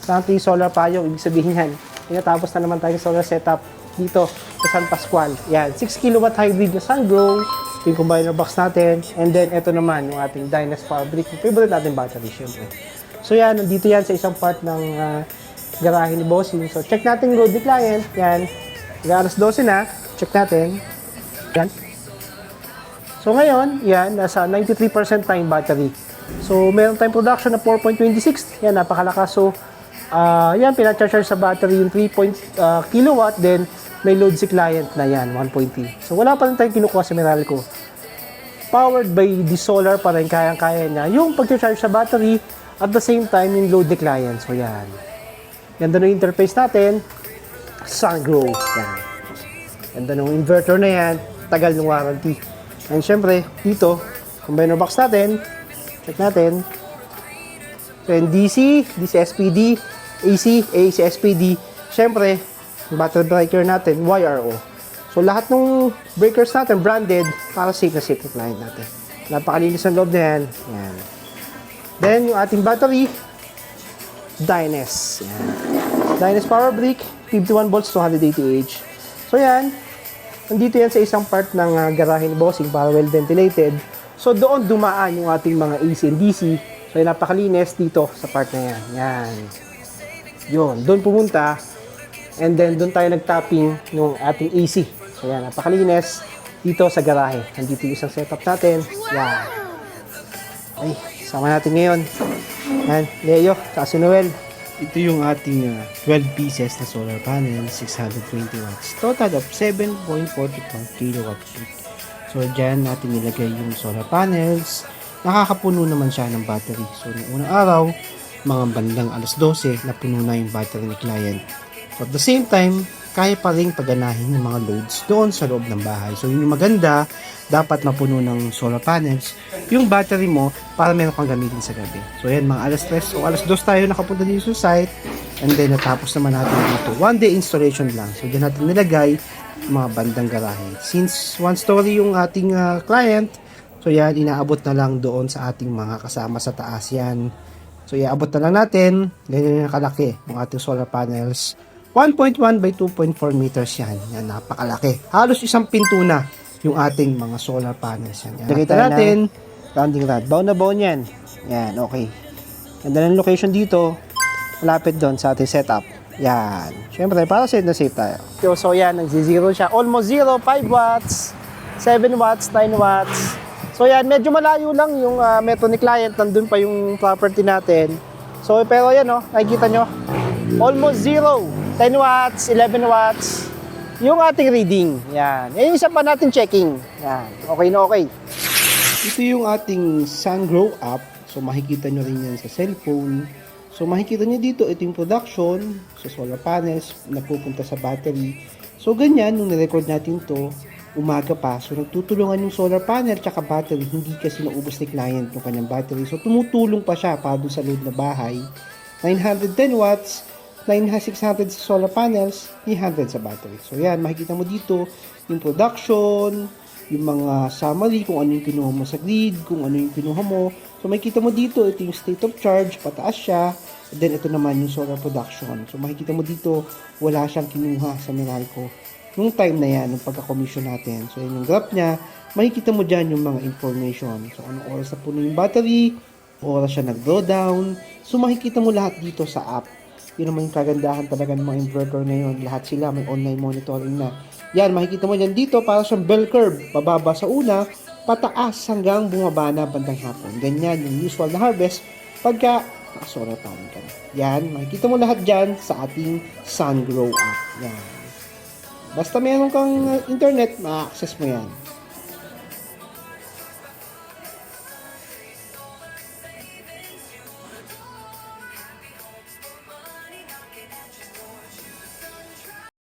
sa ating solar payong. Ibig sabihin yan, tinatapos na naman tayo solar setup dito sa San Pascual. Yan, 6 kilowatt hybrid na SunGrow, yung combiner box natin, and then ito naman yung ating Dynas Power Brick, yung favorite natin battery syempre. So yan, nandito yan sa isang part ng garahe ni Bossing. So check natin load ni client. Yan, alas 12 na, check natin. Yan. So ngayon, yan, nasa 93% tayong battery. So meron tayong production na 4.26. Yan, napakalakas. So yan, pinacharge sa battery yung 3 kilowatt, then may load si client na yan, 1.3. So wala pa rin tayong kinukuha sa Meralco. Powered by the solar pa rin, kayang-kaya niya yung pag-charge sa battery at the same time yung load ni client. So yan. Ganda ng interface natin. SunGrow. Yan. Ganda ng inverter na yan. Tagal ng warranty. And syempre, dito, combiner box natin. Check natin. So yung DC, DC SPD, AC, AC SPD. Syempre, battery breaker natin, YRO. So lahat ng breakers natin branded para safe na safe ng client natin. Napakalinis ang loob na yan. Yan. Then yung ating battery, Dynas. Yan. Dynas Power Brick, 51 volts, 280 Ah. So yan, nandito yan sa isang part ng garahe ni Bossing para well ventilated. So doon dumaan yung ating mga AC and DC. So yan, napakalinis dito sa part na yan. Yan. Yun, doon pumunta. And then, doon tayo nag-tapping ng ating AC. So, yan, napakalinis dito sa garahe. Nandito yung isang setup natin. Yan. Ay, sama natin ngayon. Yan, Leo, saka si Noel. Ito yung ating 12 pieces na solar panel, 620 watts. Total of 7.44 kilowatt peak. So, dyan natin nilagay yung solar panels. Nakakapuno naman siya ng battery. So, noong unang araw, mga bandang alas 12, napuno na yung battery ni client. So, at the same time, kaya pa rin paganahin ng mga loads doon sa loob ng bahay. So, yun yung maganda, dapat mapuno ng solar panels yung battery mo para meron kang gamitin sa gabi. So, yan, mga alas 3 o alas 2 tayo nakapunta dito sa site, and then natapos naman natin dito. One day installation lang. So, dyan natin nilagay mga bandang garahe. Since one story yung ating client, so yan, inaabot na lang doon sa ating mga kasama sa taas yan. So, iaabot na lang natin, ganyan yung kalaki ng ating solar panels. 1.1 by 2.4 meters yan. Yan, napakalaki. Halos isang pinto na yung ating mga solar panels yan. Nakita natin, rounding rod. Baon na baon yan. Yan, okay. Ganda ng location dito. Malapit doon sa ating setup. Yan. Siyempre, para safe na safe tayo. So, yan, nagzi-zero siya. Almost zero, 5 watts, 7 watts, 9 watts. So, yan, medyo malayo lang yung metro ni client. Nandun pa yung property natin. So, pero yan, oh, nakikita nyo. Almost zero. 10 watts, 11 watts, yung ating reading. Yan. Yung isa pa natin checking. Yan. Okay na okay. Ito yung ating SunGrow app. So, makikita nyo rin yan sa cellphone. So, makikita nyo dito, ito yung production sa solar panels na pupunta sa battery. So, ganyan, nung nirecord natin to, umaga pa. So, nagtutulungan yung solar panel tsaka battery. Hindi kasi naubos ni client ng kanyang battery. So, tumutulong pa siya para doon sa load na bahay. 910 watts, 600 sa solar panels, 300 sa battery. So yan, makikita mo dito yung production, yung mga summary, kung ano yung kinuha mo sa grid, kung ano yung kinuha mo. So makikita mo dito, ito yung state of charge, pataas siya. And then ito naman yung solar production. So makikita mo dito, wala siyang kinuha sa Meralco nung time na yan, nung pagka-commission natin. So yan yung graph niya, makikita mo dyan yung mga information. So anong oras na puno yung battery, oras siya nag-drawdown. So makikita mo lahat dito sa app. Yun naman yung kagandahan talaga ng mga inverter ngayon. Lahat sila may online monitoring na. Yan, makikita mo yan dito para sa bell curve. Bababa sa una, pataas hanggang bumaba na bandang hapon. Ganyan yung usual na harvest pagka naka-solar panel ka na. Yan, makikita mo lahat dyan sa ating SunGrow app. Yan. Basta meron kang internet, ma-access mo yan.